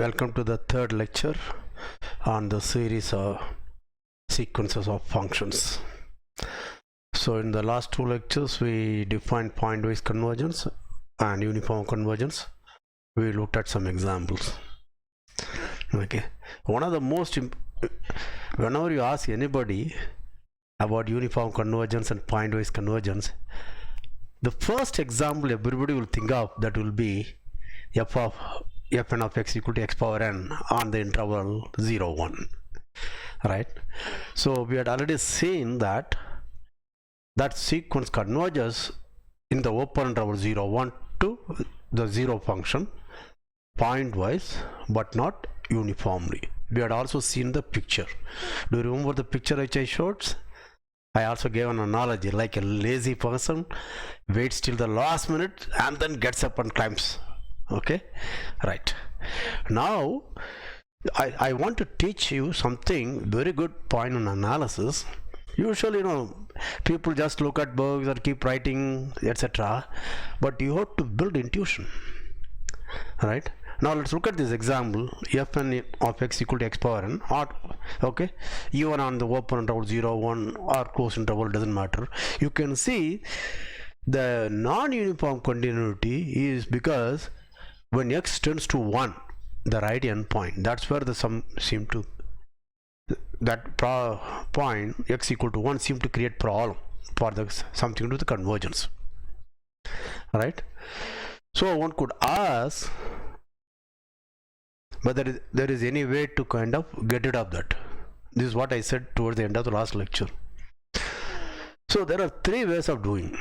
Welcome to the third lecture on the series of sequences of functions. So in the last two lectures we defined pointwise convergence and uniform convergence. We looked at some examples. Okay, one of the most whenever you ask anybody about uniform convergence and pointwise convergence, the first example everybody will think of that will be fn of x equal to x power n on the interval 0 1, right? So we had already seen that sequence converges in the open interval 0 1 to the 0 function pointwise but not uniformly. We had also seen the picture. Do you remember the picture which I showed? I also gave an analogy like a lazy person waits till the last minute and then gets up and climbs. Okay, right. Now I want to teach you something very good point on analysis. Usually, people just look at books or keep writing, etc. But you have to build intuition, right? Now let's look at this example. Fn of x equal to x power n, or okay, even on the open interval 0 1 or closed interval, doesn't matter. You can see the non-uniform continuity is because when x tends to 1, the right endpoint, that's where the sum seem to, that point x equal to 1 seem to create problem for the something to do the convergence, right? So one could ask whether there is any way to kind of get rid of that. This is what I said towards the end of the last lecture. So there are three ways of doing.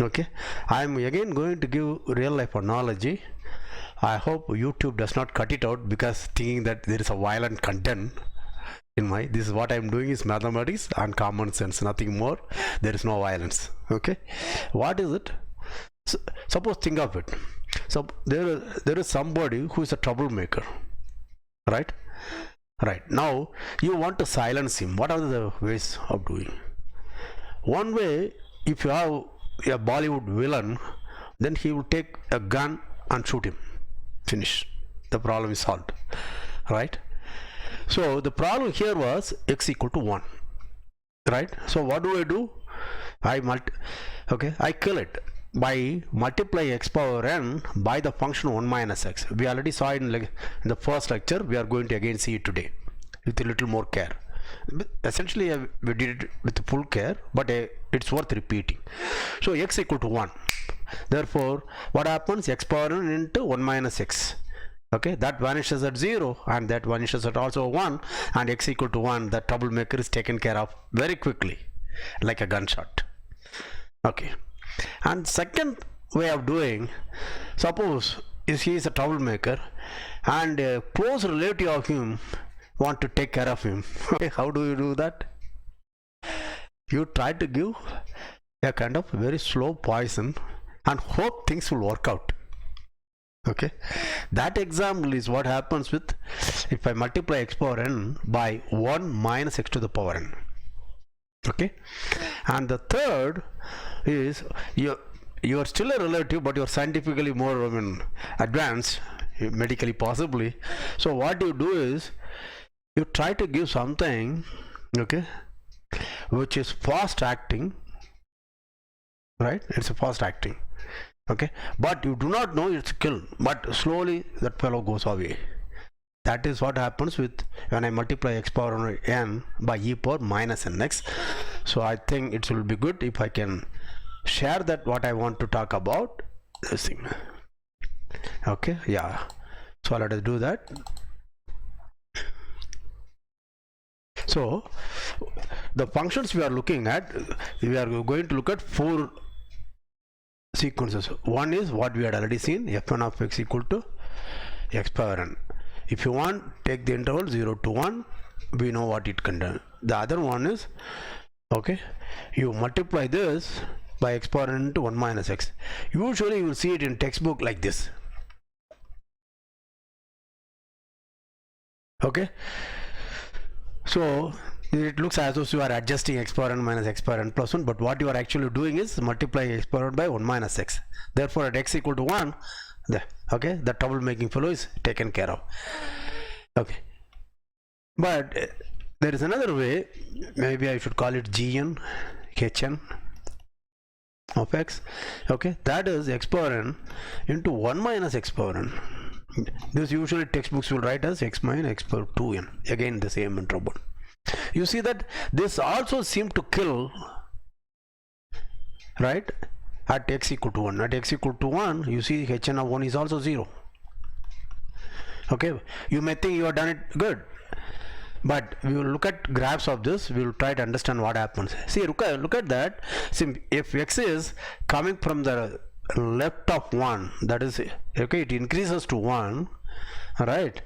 Okay, I am again going to give real life analogy. I hope YouTube does not cut it out because thinking that there is a violent content in my, this is what I am doing is mathematics and common sense, nothing more. There is no violence. Okay, what is it? So, suppose think of it. So there is somebody who is a troublemaker, right? Right. Now you want to silence him. What are the ways of doing? One way, if you have a Bollywood villain, then he will take a gun and shoot him. Finish. The problem is solved, right? So the problem here was x equal to 1, right? So what do? I kill it by multiply x power n by the function 1 minus x. We already saw it in the first lecture. We are going to again see it today with a little more care. Essentially we did it with full care, but it's worth repeating. So x equal to 1, therefore what happens? X power n into 1 minus x. Okay, that vanishes at 0 and that vanishes at also 1, and x equal to 1, the troublemaker is taken care of very quickly like a gunshot. Okay, and second way of doing, suppose he is a troublemaker and a close relative of him want to take care of him. Okay, how do you do that? You try to give a kind of very slow poison and hope things will work out. Okay, that example is what happens with if I multiply x power n by 1 minus x to the power n. Okay, and the third is you are still a relative, but you are scientifically more advanced, medically possibly. So what you do is you try to give something, okay, which is fast acting, right? It's a fast acting, okay, but you do not know it's killed, but slowly that fellow goes away. That is what happens with when I multiply x power n by e power minus nx. So I think it will be good if I can share that what I want to talk about, this thing. Okay, yeah, so let us do that. So the functions we are looking at, we are going to look at 4 sequences. One is what we had already seen, fn of x equal to x power n. If you want, take the interval 0 to 1, we know what it contains. The other one is, okay, you multiply this by x power n into 1 minus x. Usually you will see it in textbook like this. Okay, so it looks as though you are adjusting x power n minus x power n plus 1, but what you are actually doing is multiplying x power n by 1 minus x. Therefore at x equal to 1, Okay, the troublemaking fellow is taken care of. Okay, but there is another way. Maybe I should call it gn hn of x. Okay, that is x power n into 1 minus x power n. This usually textbooks will write as x minus x power 2n. Again the same interval. You see that this also seemed to kill, right, at x equal to 1. At x equal to 1, you see hn of 1 is also 0. Okay, you may think you have done it good, but we will look at graphs of this. We will try to understand what happens. See, look at that. See, if x is coming from the left of 1, that is, okay, it increases to 1, right?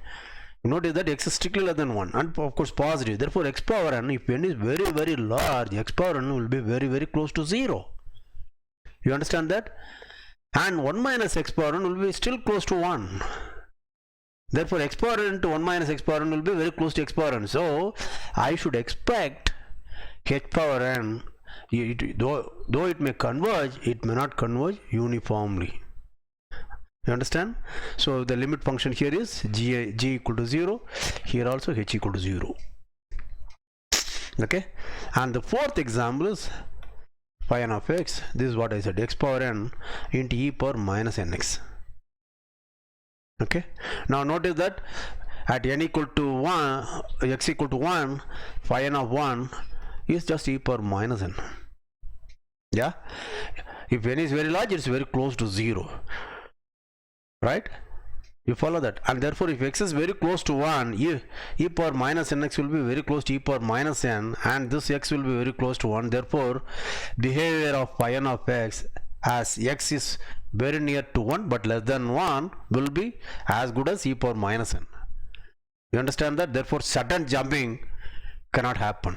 Notice that x is strictly less than 1 and of course positive. Therefore x power n, if n is very very large, x power n will be very very close to 0. You understand that? And 1 minus x power n will be still close to 1. Therefore x power n to 1 minus x power n will be very close to x power n. So I should expect h power n, though it may converge, it may not converge uniformly. You understand? So the limit function here is g equal to 0, here also h equal to 0. Okay, and the fourth example is phi n of x. This is what I said, x power n into e power minus nx. Okay, now notice that at n equal to 1, x equal to 1, phi n of 1 is just e power minus n. Yeah, if n is very large, it's very close to 0. Right? You follow that? And therefore if x is very close to 1, e power minus nx will be very close to e power minus n, and this x will be very close to 1. Therefore behavior of phi n of x as x is very near to 1 but less than 1 will be as good as e power minus n. You understand that? Therefore sudden jumping cannot happen.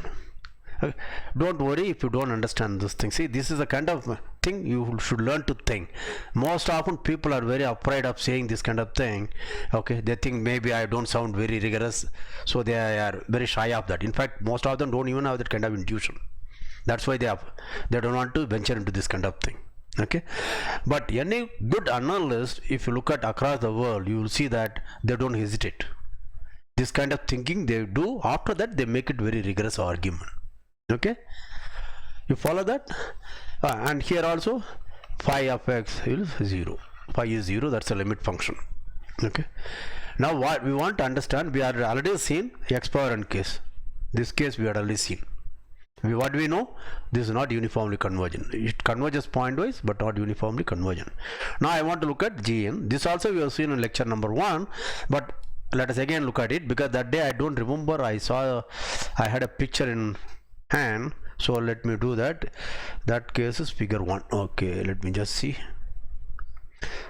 Don't worry if you don't understand this thing. See, this is the kind of thing you should learn to think. Most often people are very afraid of saying this kind of thing. Okay, they think maybe I don't sound very rigorous, so they are very shy of that. In fact, most of them don't even have that kind of intuition. That's why they don't want to venture into this kind of thing. Okay, but any good analyst, if you look at across the world, you will see that they don't hesitate. This kind of thinking they do. After that they make it very rigorous argument. Okay, you follow that? And here also phi of x is 0. Phi is 0, that's a limit function. Okay, now what we want to understand, we are already seen x power n case. This case we had already seen. What do we know? This is not uniformly convergent. It converges pointwise but not uniformly convergent. Now I want to look at gn. This also we have seen in lecture number 1, but let us again look at it, because that day I don't remember, I had a picture in hand, so let me do that. That case is figure 1. Okay, let me just see.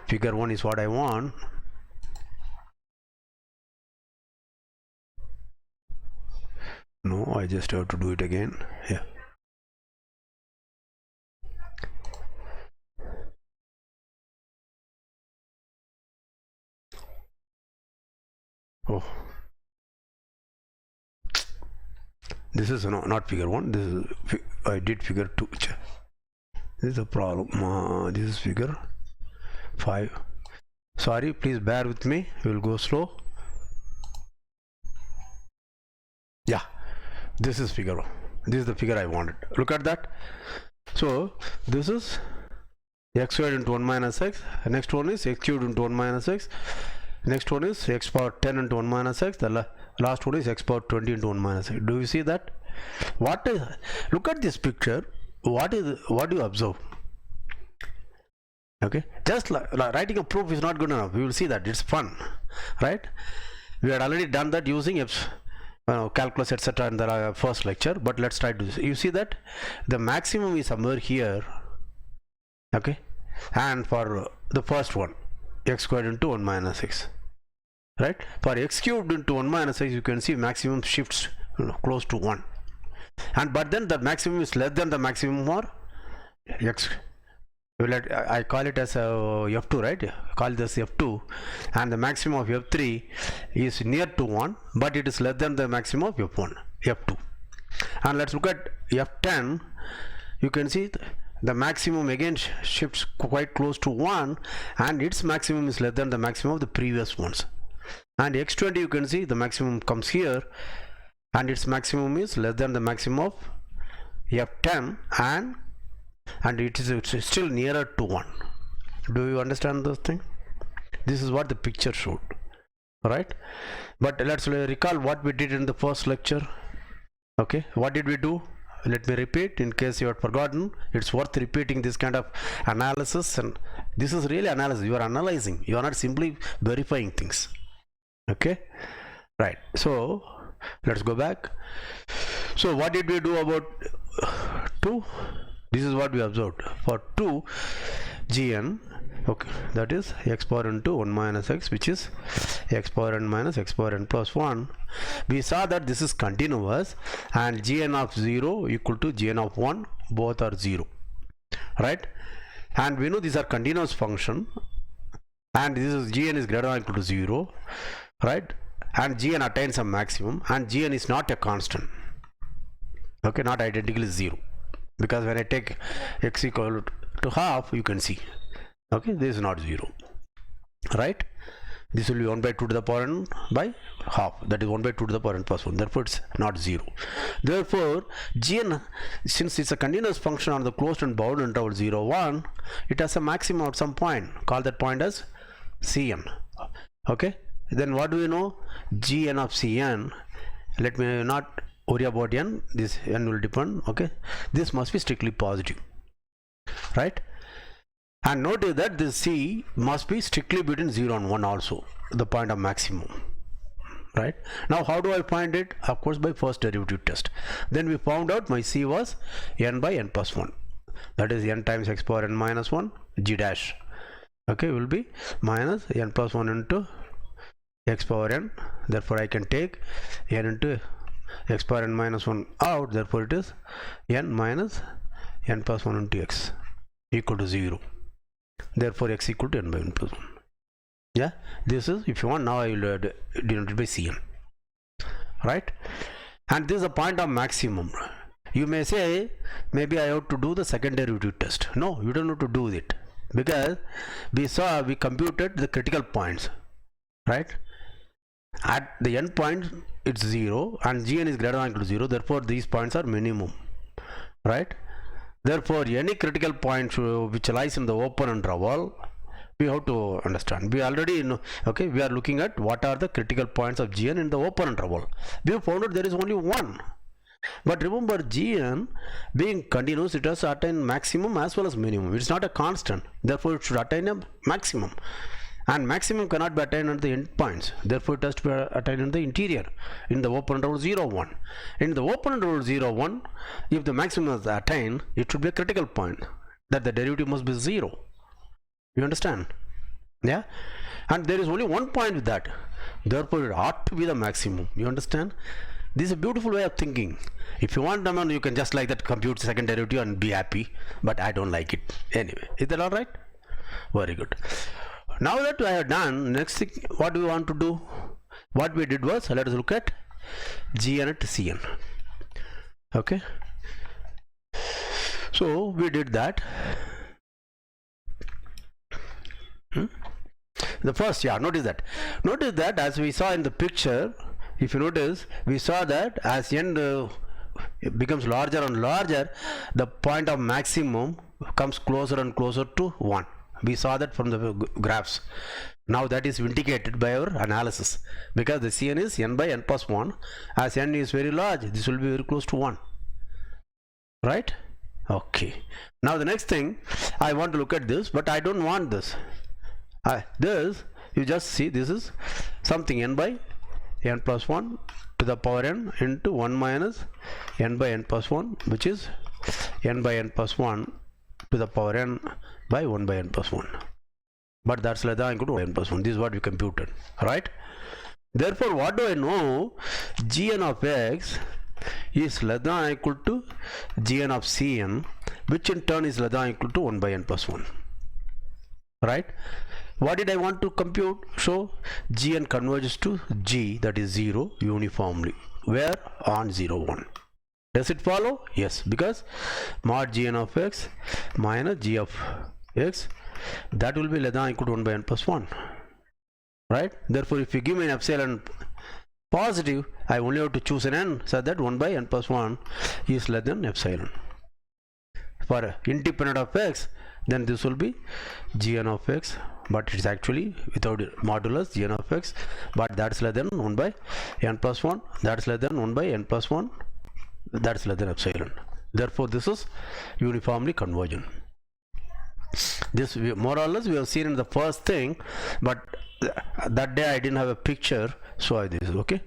Figure 1 is what I want. No, I just have to do it again. Yeah. Oh, this is not figure 1. This is I did figure 2. This is a problem. This is figure 5. Sorry, please bear with me. We will go slow. Yeah, this is figure 1. This is the figure I wanted. Look at that. So this is x squared into 1 minus x. Next one is x cubed into 1 minus x. Next one is x power 10 into 1 minus x. The last one is x power 20 into 1 minus x. Do you see that? What is? Look at this picture. What do you observe? Okay, just writing a proof is not good enough. We will see that it's fun, right? We had already done that using calculus etc. in the first lecture, but let's try to. You see that the maximum is somewhere here. Okay, and for the first one, x squared into 1 minus x, right? For x cubed into 1 minus x, you can see maximum shifts close to 1, and but then the maximum is less than the maximum for x. I call it as f2, right? Call this f2, and the maximum of f3 is near to 1, but it is less than the maximum of f1, f2. And let's look at f10. You can see the maximum again shifts quite close to 1, and its maximum is less than the maximum of the previous ones. And x20, you can see the maximum comes here, and its maximum is less than the maximum of f10, and it is still nearer to 1. Do you understand this thing? This is what the picture showed, right? But let's recall what we did in the first lecture. Okay, what did we do? Let me repeat in case you had forgotten. It's worth repeating this kind of analysis, and this is really analysis. You are analyzing, you are not simply verifying things. Okay, right. So let's go back. So what did we do about 2? This is what we observed for 2 gn. Okay, that is x power n to 1 minus x, which is x power n minus x power n plus 1. We saw that this is continuous, and gn of 0 equal to gn of 1, both are 0, right? And we know these are continuous function, and this is gn is greater than or equal to 0, right? And gn attains a maximum, and gn is not a constant. Okay, not identically 0, because when I take x equal to half, you can see, okay, this is not 0, right? This will be 1 by 2 to the power n by half, that is 1 by 2 to the power n plus 1, therefore it's not 0. Therefore gn, since it's a continuous function on the closed and bounded interval 0 1, it has a maximum at some point. Call that point as cn. Okay, then what do we know? gn of cn, let me not worry about n, this n will depend. Okay, this must be strictly positive, right? And notice that this c must be strictly between 0 and 1 also, the point of maximum, right? Now how do I find it? Of course by first derivative test. Then we found out my c was n by n plus 1, that is n times x power n minus 1 g dash. Okay, will be minus n plus 1 into x power n, therefore I can take n into x power n minus 1 out, therefore it is n minus n plus 1 into x equal to 0. Therefore x equal to n by n plus 1. Yeah, this is, if you want, now I will denote it by cn, right? And this is a point of maximum. You may say maybe I have to do the second derivative test. No, you don't have to do it, because we computed the critical points, right? At the end point it's 0, and gn is greater than or equal to 0, therefore these points are minimum, right? Therefore any critical point which lies in the open interval, we have to understand. We already know, okay, we are looking at what are the critical points of gn in the open interval. We have found out there is only one. But remember, gn being continuous, it has to attain maximum as well as minimum. It's not a constant, therefore it should attain a maximum, and maximum cannot be attained at the end points, therefore it has to be attained in the interior, in the open interval 0 1. In the open interval 0 1, if the maximum is attained, it should be a critical point, that the derivative must be 0. You understand? Yeah, and there is only one point with that, therefore it ought to be the maximum. You understand? This is a beautiful way of thinking. If you want, you can just like that compute second derivative and be happy, but I don't like it anyway. Is that all right? Very good. Now that I have done, next thing what do we want to do? What we did was, let us look at gn at cn. Okay, so we did that. The first, yeah, notice that as we saw in the picture, if you notice, we saw that as n becomes larger and larger, the point of maximum comes closer and closer to 1. We saw that from the graphs. Now that is vindicated by our analysis, because the cn is n by n plus 1. As n is very large, this will be very close to 1, right? Okay, now the next thing, I want to look at this, but I don't want this. This, you just see, this is something n by n plus 1 to the power n into 1 minus n by n plus 1, which is n by n plus 1 to the power n by 1 by n plus 1. But that's less than or equal to n plus 1. This is what we computed, right? Therefore, what do I know? gn of x is less than or equal to gn of cn, which in turn is less than or equal to 1 by n plus 1, right? What did I want to compute? So gn converges to g, that is 0 uniformly, where on 0 1. Does it follow? Yes, because mod gn of x minus g of x, that will be less than or equal to 1 by n plus 1, right? Therefore, if you give me an epsilon positive, I only have to choose an n so that 1 by n plus 1 is less than epsilon. For independent of x, then this will be gn of x, but it's actually without modulus gn of x, but that's less than 1 by n plus 1, that's less than 1 by n plus 1, that's less than epsilon. Therefore, this is uniformly convergent. This more or less we have seen in the first thing, but that day I didn't have a picture, so I did this. Okay,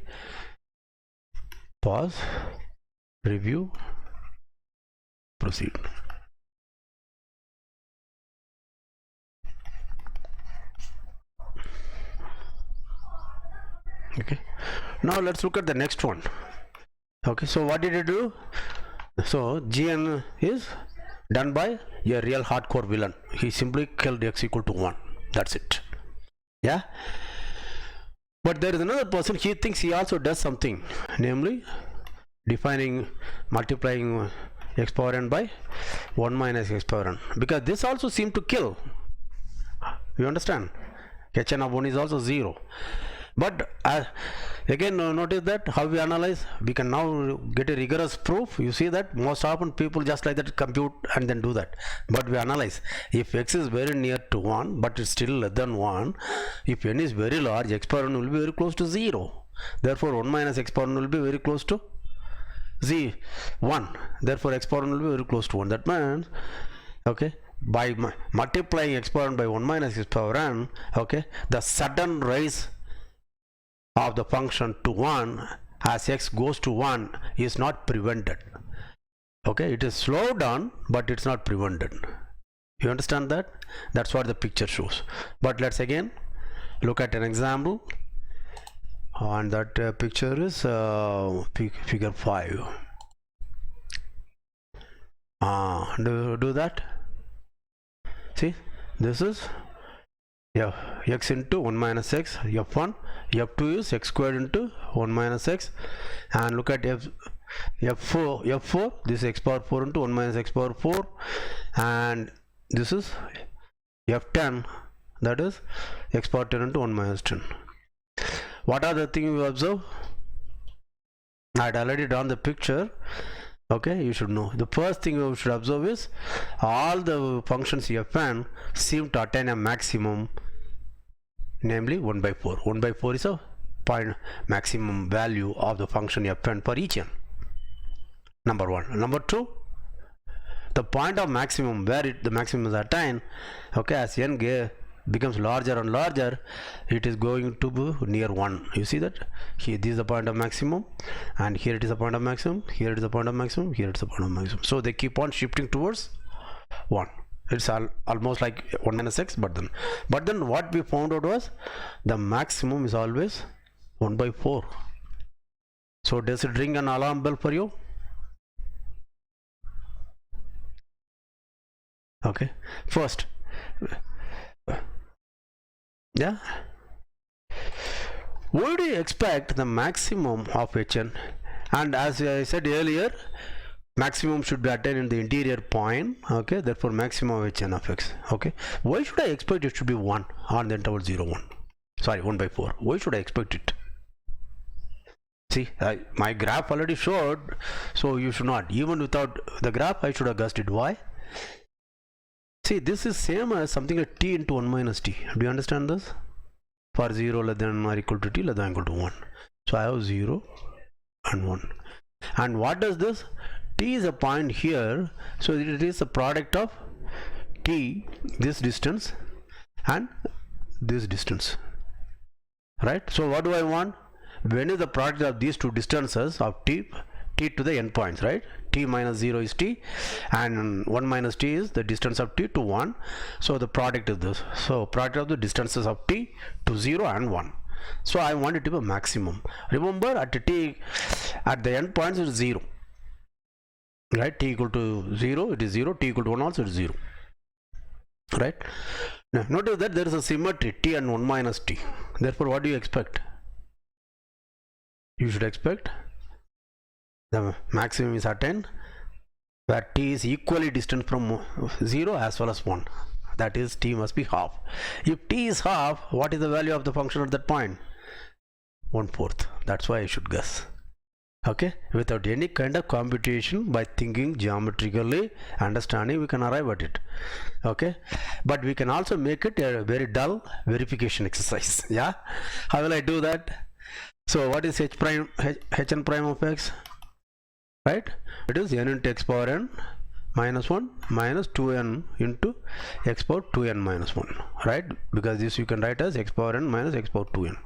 pause, review, proceed. Okay, now let's look at the next one. Okay, so what did it do? So gn is done by a real hardcore villain. He simply killed x equal to 1. That's it. Yeah, but there is another person, he thinks he also does something, namely defining multiplying x power n by 1 minus x power n, because this also seemed to kill. You understand? hn of 1 is also 0. But again, notice that how we analyze, we can now get a rigorous proof. You see that most often people just like that compute and then do that, but we analyze. If x is very near to 1 but it's still less than 1, if n is very large, x power n will be very close to 0. Therefore 1 minus x power n will be very close to 1. Therefore x power n will be very close to 1. That means, okay, by multiplying x power n by 1 minus x power n, okay, the sudden rise of the function to 1 as x goes to 1 is not prevented. Okay, it is slowed down, but it's not prevented. You understand that? That's what the picture shows. But let's again look at an example, and that picture is figure 5. Do that. See, this is x into 1 minus x, f1, f2 is x squared into 1 minus x, and look at f4, this is x power 4 into 1 minus x power 4, and this is f10, that is x power 10 into 1 minus 10. What are the things you observe? I had already drawn the picture. Okay, you should know. The first thing you should observe is all the functions fn seem to attain a maximum, namely 1 by 4. 1 by 4 is a point maximum value of the function fn for each n. Number 1. Number 2, the point of maximum where the maximum is attained, okay, as n becomes larger and larger, it is going to be near 1. You see that here this is the point of maximum, and here it is a point of maximum, here it is a point of maximum, here it is a point of maximum. So they keep on shifting towards 1. It's almost like 1 minus x, but then what we found out was the maximum is always 1 by 4. So does it ring an alarm bell for you? Okay, first, yeah, would you expect the maximum of hn, and as I said earlier, maximum should be attained in the interior point. Okay, therefore maximum of hn of x. Okay, why should I expect it should be 1 on the interval 0 1? Sorry, 1 by 4. Why should I expect it? See, my graph already showed, so you should not. Even without the graph, I should have guessed it. Why? See, this is same as something like t into 1 minus t. Do you understand this? For 0 less than or equal to t less than or equal to 1. So I have 0 and 1. And what does this? T is a point here, so it is a product of t, this distance, and this distance. Right? So what do I want? When is the product of these two distances of t to the n points, right? T minus 0 is t, and 1 minus t is the distance of t to 1. So the product is this. So product of the distances of t to 0 and 1. So I want it to be a maximum. Remember, at t, at the end points it is 0. Right? T equal to 0, it is 0. T equal to 1 also it is 0. Right? Now notice that there is a symmetry, t and 1 minus t. Therefore, what do you expect? You should expect the maximum is attained where t is equally distant from 0 as well as 1. That is, t must be half. If t is half, what is the value of the function at that point? 1/4. That's why I should guess. Okay, without any kind of computation, by thinking geometrically, understanding, we can arrive at it. Okay, but we can also make it a very dull verification exercise. Yeah, how will I do that? So what is hn prime of x? Right, it is n into x power n minus 1 minus 2n into x power 2n minus 1, right? Because this you can write as x power n minus x power 2n.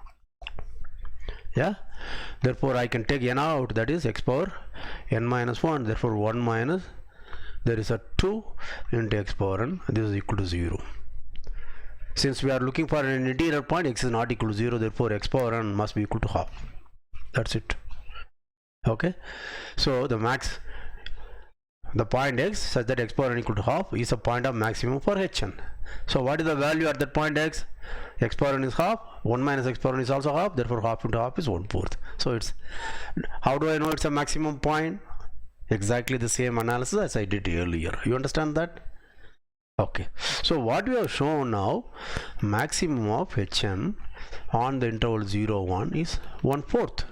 Yeah, therefore I can take n out, that is x power n minus 1, therefore 1 minus, there is a 2 into x power n, this is equal to 0. Since we are looking for an interior point, x is not equal to 0, therefore x power n must be equal to half. That's it. Okay, so the point x such that x power n equal to half is a point of maximum for hn. So what is the value at that point x? X power n is half, 1 minus x power n is also half, therefore half into half is 1/4. So it's, how do I know it's a maximum point? Exactly the same analysis as I did earlier. You understand that? Okay, so what we have shown now, maximum of hn on the interval 0 1 is 1/4.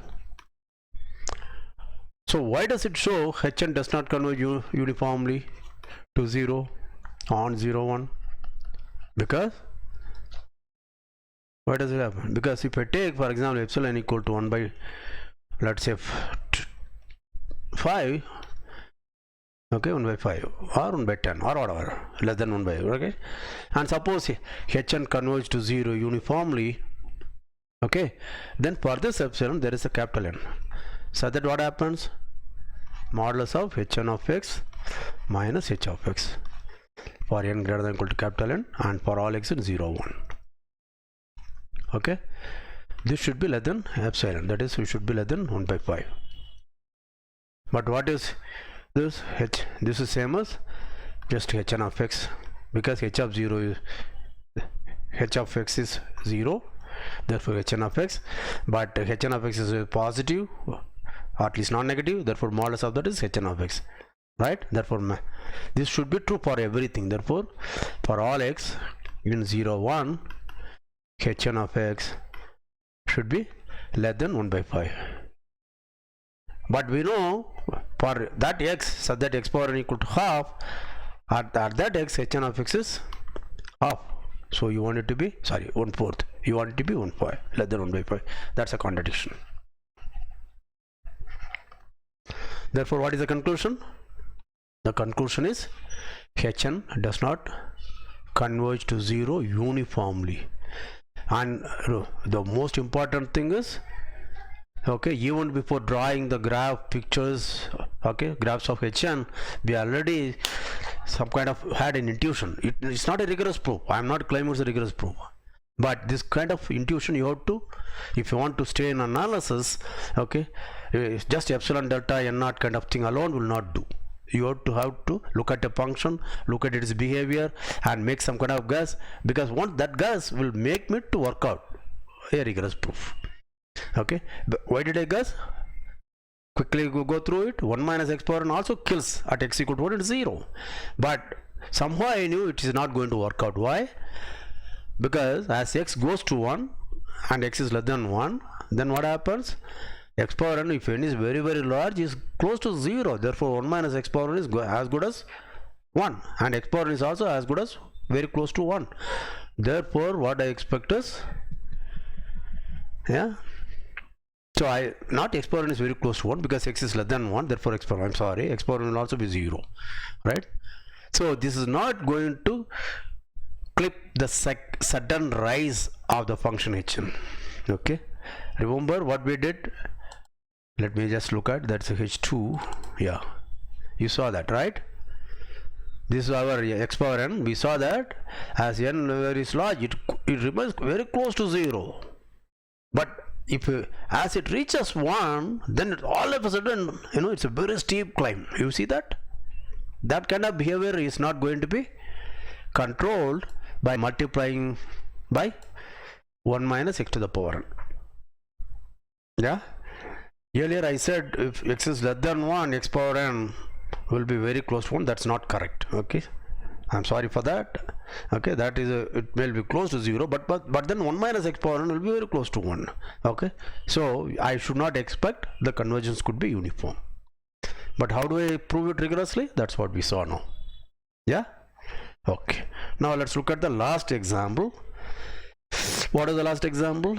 So why does it show hn does not converge uniformly to 0 on 0 1? Because why does it happen? Because if I take, for example, epsilon equal to 1 by, let's say 5, okay, 1 by 5 or 1 by 10 or whatever, less than 1 by, okay, and suppose hn converge to 0 uniformly, okay, then for this epsilon there is a capital N, so that what happens? Modulus of hn of x minus h of x for n greater than or equal to capital N and for all x in 0 1. Okay, this should be less than epsilon, that is, it should be less than 1 by 5. But what is this? This is same as just hn of x, because h of x is 0, therefore hn of x, but hn of x is positive or at least non-negative, therefore modulus of that is hn of x, right? Therefore this should be true for everything. Therefore for all x in 0 1, hn of x should be less than 1 by 5. But we know for that x such that x power n equal to half, at that x hn of x is half, so you want it to be 1/4, you want it to be 1/5, less than 1 by 5. That's a contradiction. Therefore what is the conclusion? The conclusion is hn does not converge to 0 uniformly. And the most important thing is, okay, even before drawing the graph pictures, okay, graphs of hn, we already some kind of had an intuition. It's not a rigorous proof. I am not claiming it's a rigorous proof, but this kind of intuition you have to, if you want to stay in analysis, okay, just epsilon delta n naught kind of thing alone will not do. You have to look at a function, look at its behavior and make some kind of guess, because once that guess will make me to work out a rigorous proof. Okay, but why did I guess? Quickly go through it. 1 minus x power n also kills at x equal to 1 and 0, but somehow I knew it is not going to work out. Why? Because as x goes to 1 and x is less than 1, then what happens? X power n, if n is very large, is close to 0, therefore 1 minus x power n is as good as 1, and x power n is also as good as very close to 1. Therefore what I expect is, yeah, so not x power n is very close to 1 because x is less than 1, therefore x power n will also be 0, right? So this is not going to clip the sudden rise of the function hn. Okay, remember what we did? Let me just look at, that's h2. Yeah, you saw that, right? This is our x power n. We saw that as n very large, it remains very close to 0, but if as it reaches 1, then all of a sudden, you know, it's a very steep climb. You see that? That kind of behavior is not going to be controlled by multiplying by 1 minus x to the power n. Yeah, Earlier I said if x is less than 1, x power n will be very close to 1. That's not correct. Okay, I'm sorry for that. Okay, that is it will be close to 0, but then 1 minus x power n will be very close to 1. Okay, so I should not expect the convergence could be uniform. But how do I prove it rigorously? That's what we saw now. Yeah. Okay, now let's look at the last example. What is the last example?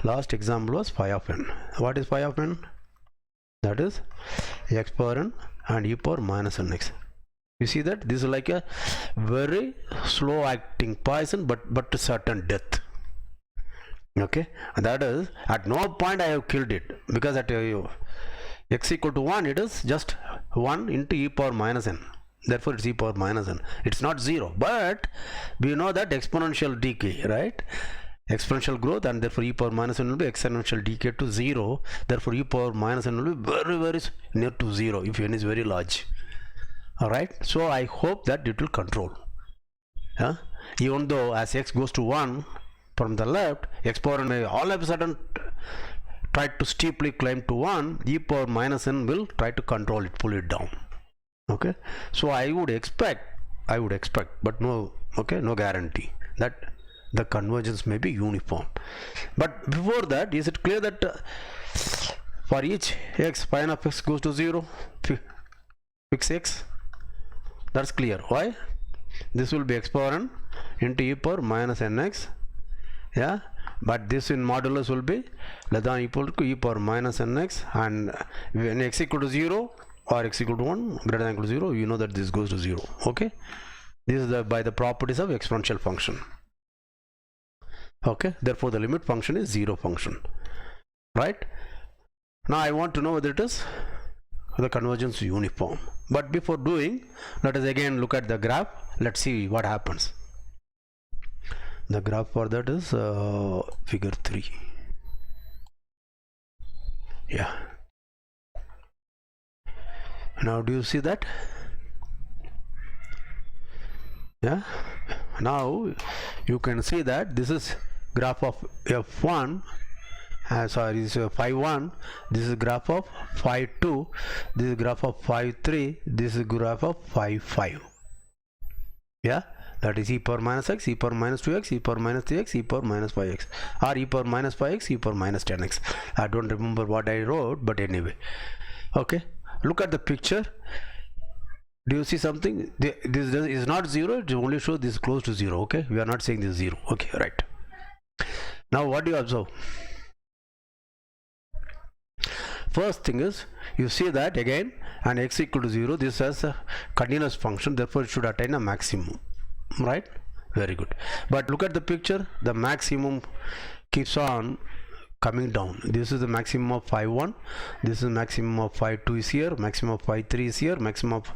Last example was phi of n. What is phi of n? That is x power n and e power minus nx. You see that this is like a very slow acting poison, but to certain death. Okay, and that is at no point I have killed it, because at x equal to 1 it is just 1 into e power minus n. Therefore it's e power minus n. It's not 0, but we know that exponential decay, right? Exponential growth, and therefore e power minus n will be exponential decay to 0. Therefore e power minus n will be very near to 0 if n is very large. Alright, so I hope that it will control. Even though as x goes to 1 from the left, x power n may all of a sudden try to steeply climb to 1, e power minus n will try to control it, pull it down. Okay, so I would expect, but no, okay, no guarantee that the convergence may be uniform. But before that, is it clear that for each x, phi n of x goes to 0, fix x? That's clear. Why? This will be x power n into e power minus nx. Yeah, but this in modulus will be less than or equal to e power minus nx, and when x equal to 0 or x equal to 1 greater than or equal to 0, you know that this goes to 0. Okay, this is by the properties of exponential function. Okay, therefore the limit function is 0 function, right? Now I want to know whether it is the convergence uniform. But before doing, let us again look at the graph. Let's see what happens. The graph for that is figure 3. Yeah. Now do you see that? Yeah. Now you can see that this is graph of f1. Sorry, this is phi 1. This is graph of phi 2. This is graph of phi 3. This is graph of phi 5. Yeah, that is e power minus x, e power minus 2x, e power minus 3x, e power minus 5x, or e power minus 5x, e power minus 10x. I don't remember what I wrote, but anyway. Okay, look at the picture. Do you see something? This is not 0. It only shows this is close to 0. Okay, we are not saying this is 0. Okay, right. Now what do you observe? First thing is, you see that again, and x equal to 0, this has a continuous function, therefore it should attain a maximum, right? Very good. But look at the picture, the maximum keeps on coming down. This is the maximum of phi 1, this is maximum of phi 2 is here, maximum of phi 3 is here, maximum of,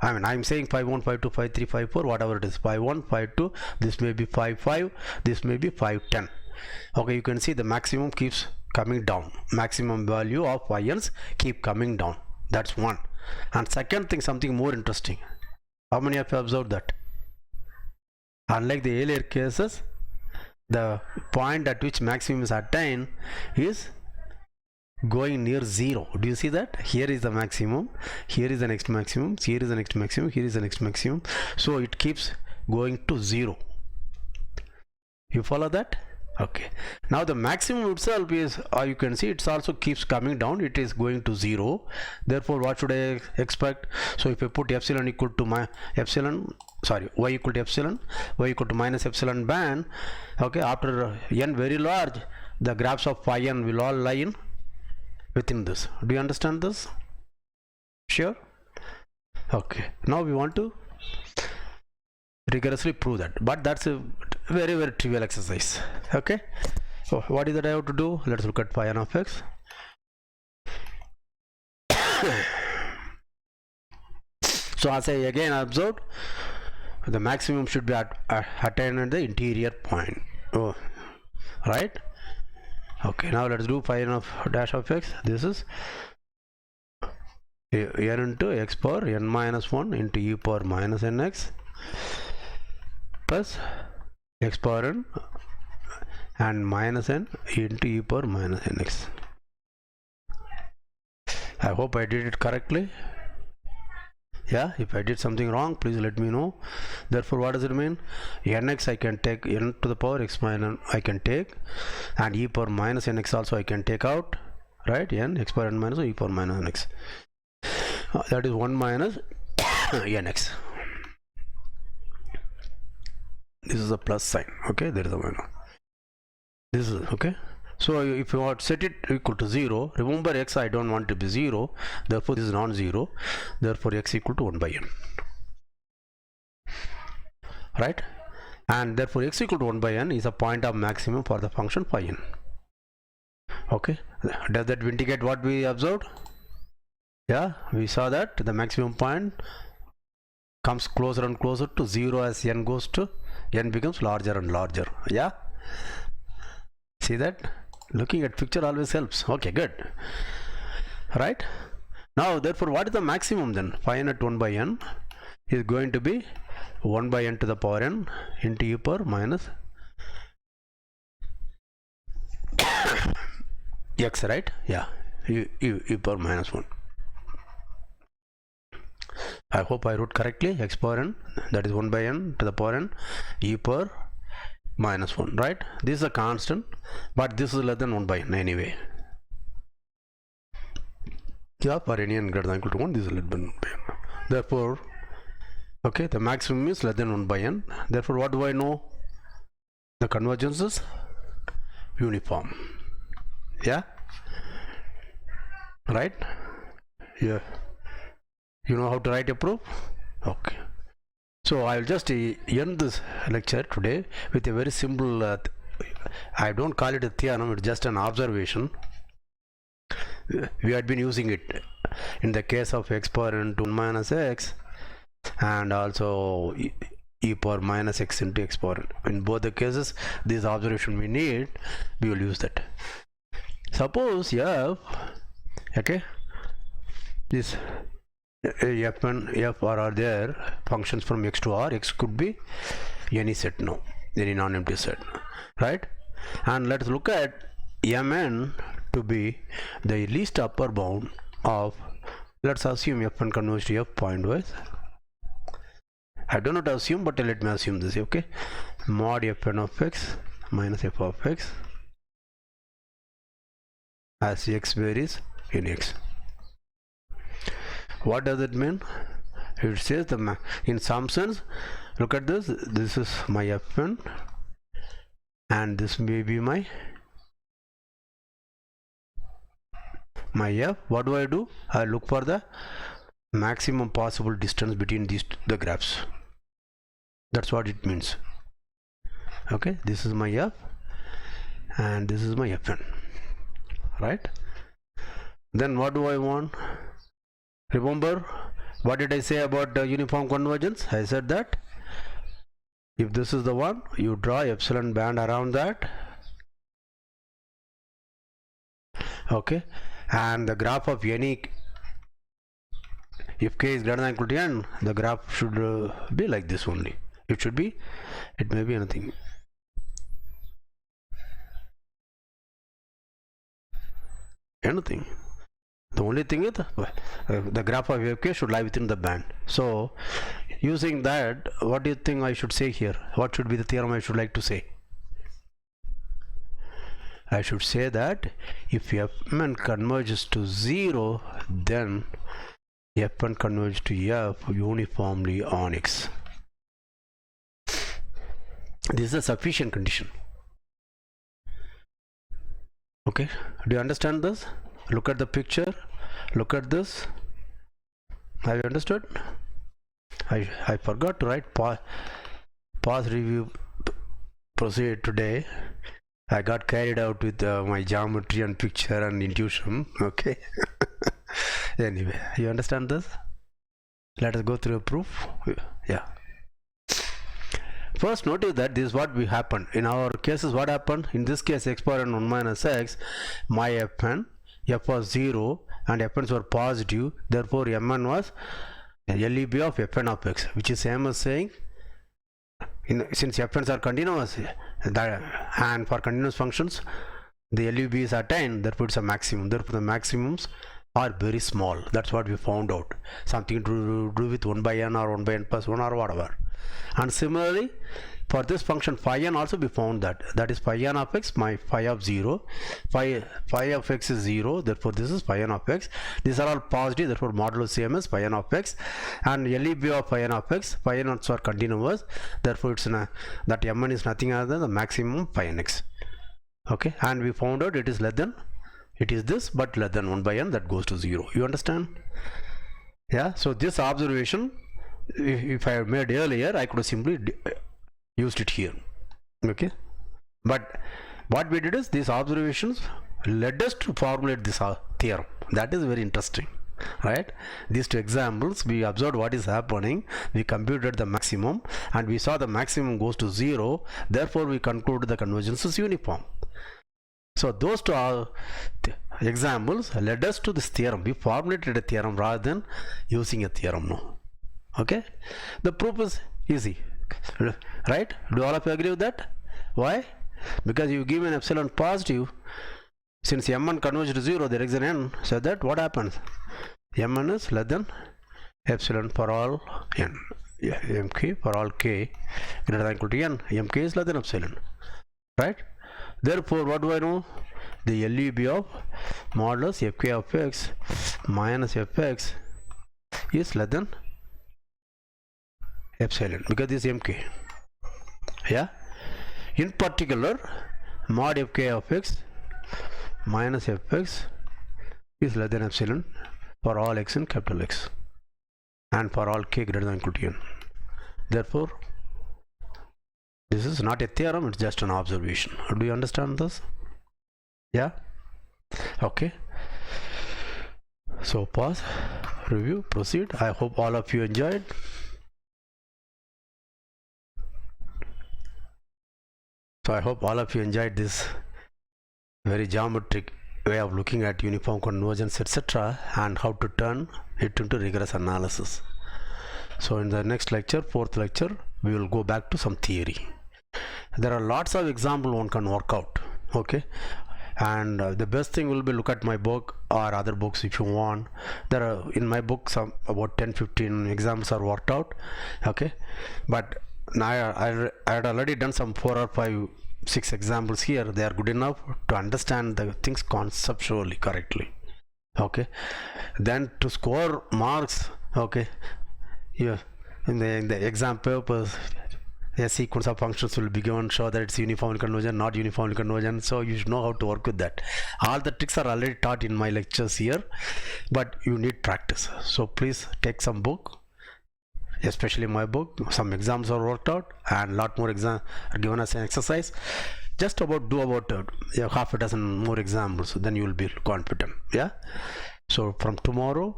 I mean, I'm saying phi 1, phi 2, phi 3, phi 4, whatever it is, phi 1, phi 2, this may be phi 5, this may be phi 10. Okay, you can see the maximum keeps coming down. Maximum value of phi n's keep coming down. That's one. And second thing, something more interesting. How many of you observed that? Unlike the earlier cases, the point at which maximum is attained is going near 0. Do you see that? Here is the maximum, here is the next maximum, here is the next maximum, here is the next maximum. So it keeps going to 0. You follow that? Okay, now the maximum itself is, you can see it's also keeps coming down, it is going to 0. Therefore what should I expect? So if I put epsilon equal to my epsilon, sorry, y equal to epsilon, y equal to minus epsilon band, okay, after n very large, the graphs of phi n will all lie in within this. Do you understand this? Sure? Okay, now we want to rigorously prove that, but that's a very trivial exercise. Okay, so what is that I have to do? Let's look at phi n of x. So as I again observed, the maximum should be attained at the interior point. Oh, right? Okay, now let's do phi n of dash of x. This is n into x power n minus 1 into e power minus nx plus x power n and minus n into e power minus nx. I hope I did it correctly. Yeah, if I did something wrong, please let me know. Therefore, what does it mean? Nx I can take, n to the power x minus I can take, and e power minus nx also I can take out, right? N x power n minus e power minus nx. That is 1 minus nx. This is a plus sign, okay? There is a minus. This is okay. So if you want to set it equal to 0, remember x I don't want to be 0, therefore this is non-zero, therefore x equal to 1 by n, right? And therefore x equal to 1 by n is a point of maximum for the function phi n. Okay, does that vindicate what we observed? Yeah, we saw that the maximum point comes closer and closer to 0 as n goes to, n becomes larger and larger. Yeah, see that? Looking at picture always helps. Okay, good. Right? Now, therefore, what is the maximum then? Phi n at 1 by n is going to be 1 by n to the power n into e power minus x, right? Yeah, e power minus 1. I hope I wrote correctly. X power n, that is 1 by n to the power n e power minus 1, right? This is a constant, but this is less than 1 by n anyway. Yeah, for any n greater than equal to 1, this is less than 1 by n. Therefore, okay, the maximum is less than 1 by n. Therefore, what do I know? The convergence is uniform. Yeah, right? Yeah, you know how to write a proof? Okay. So I will just end this lecture today with a very simple, I don't call it a theorem, it's just an observation. We had been using it in the case of x power n to 1 minus x, and also e power minus x into x power n. In both the cases, this observation we need, we will use that. Suppose f, okay, this f and f are there functions from x to r. X could be any set now, any non-empty set, right? And let's look at mn to be the least upper bound of, let's assume f n converges to f pointwise. I do not assume, but let me assume this, okay? Mod f n of x minus f of x as x varies in x. What does it mean? It says the in some sense, look at this, this is my fn and this may be my f. What do? I look for the maximum possible distance between these the graphs. That's what it means. Okay, this is my f and this is my fn, right? Then what do I want? Remember, what did I say about uniform convergence? I said that if this is the one, you draw epsilon band around that, okay, and the graph of any, if k is greater than or equal to n, the graph should be like this only. It should be, it may be anything. Anything. The only thing is the graph of fk should lie within the band. So using that, what do you think I should say here? What should be the theorem I should like to say? I should say that if fn converges to 0, then fn converges to f uniformly on x. This is a sufficient condition. Okay, do you understand this? Look at the picture, look at this. Have you understood? I forgot to write pause review proceed today. I got carried out with my geometry and picture and intuition. Okay. Anyway, you understand this? Let us go through a proof. Yeah. First, notice that this is what we happened in our cases. What happened in this case? X power n 1 minus x, my fn, f was 0 and fn's were positive, therefore mn was LEB of fn of x, which is same as saying since fn's are continuous and for continuous functions the LEB is attained, therefore it's a maximum. Therefore the maximums are very small. That's what we found out. Something to do with 1 by n or 1 by n plus 1 or whatever. And similarly, for this function phi n also we found that is phi n of x, my phi of 0. Phi of x is 0, therefore this is phi n of x. These are all positive, therefore modulo same as phi n of x. And LEB of phi n of x, phi n are continuous, therefore it's that mn is nothing other than the maximum phi n x. Okay, and we found out it is less than, it is this, but less than 1 by n, that goes to 0. You understand? Yeah, so this observation, if I had made earlier, I could have simply used it here. Okay, but what we did is these observations led us to formulate this theorem. That is very interesting, right? These two examples, we observed what is happening, we computed the maximum, and we saw the maximum goes to 0, therefore we concluded the convergence is uniform. So those two examples led us to this theorem. We formulated a theorem rather than using a theorem now. Okay, the proof is easy, right? Do all of you agree with that? Why? Because you give an epsilon positive, since mn converges to 0, there is an n, so that what happens? Mn is less than epsilon for all n, mk for all k greater than equal to n, mk is less than epsilon, right? Therefore, what do I know? The LEB of modulus fk of x minus fx is less than epsilon, because this is mk. Yeah, in particular, mod fk of x minus fx is less than epsilon for all x in capital X and for all k greater than equal to n. Therefore, this is not a theorem, it's just an observation. Do you understand this? Yeah? Okay. So pause, review, proceed. I hope all of you enjoyed. So I hope all of you enjoyed this very geometric way of looking at uniform convergence, etc., and how to turn it into rigorous analysis. So in the next lecture, fourth lecture, we will go back to some theory. There are lots of examples one can work out. Okay, and the best thing will be look at my book or other books if you want. There are in my book some about 10-15 examples are worked out. Okay, but now I had already done some 4 or 5, 6 examples here. They are good enough to understand the things conceptually correctly. Okay, then to score marks, okay, yeah, in the exam papers, a sequence of functions will be given, show that it's uniformly convergent, not uniformly convergent. So you should know how to work with that. All the tricks are already taught in my lectures here, but you need practice. So please take some book, especially my book. Some exams are worked out and lot more exams are given as an exercise. Just about do about half a dozen more examples, then you will be confident. Yeah, so from tomorrow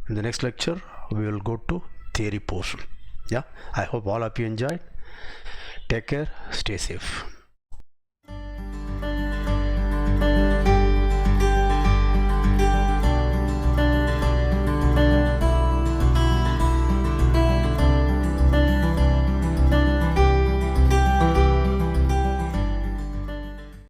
in the next lecture we will go to theory portion. Yeah, I hope all of you enjoyed. Take care, stay safe.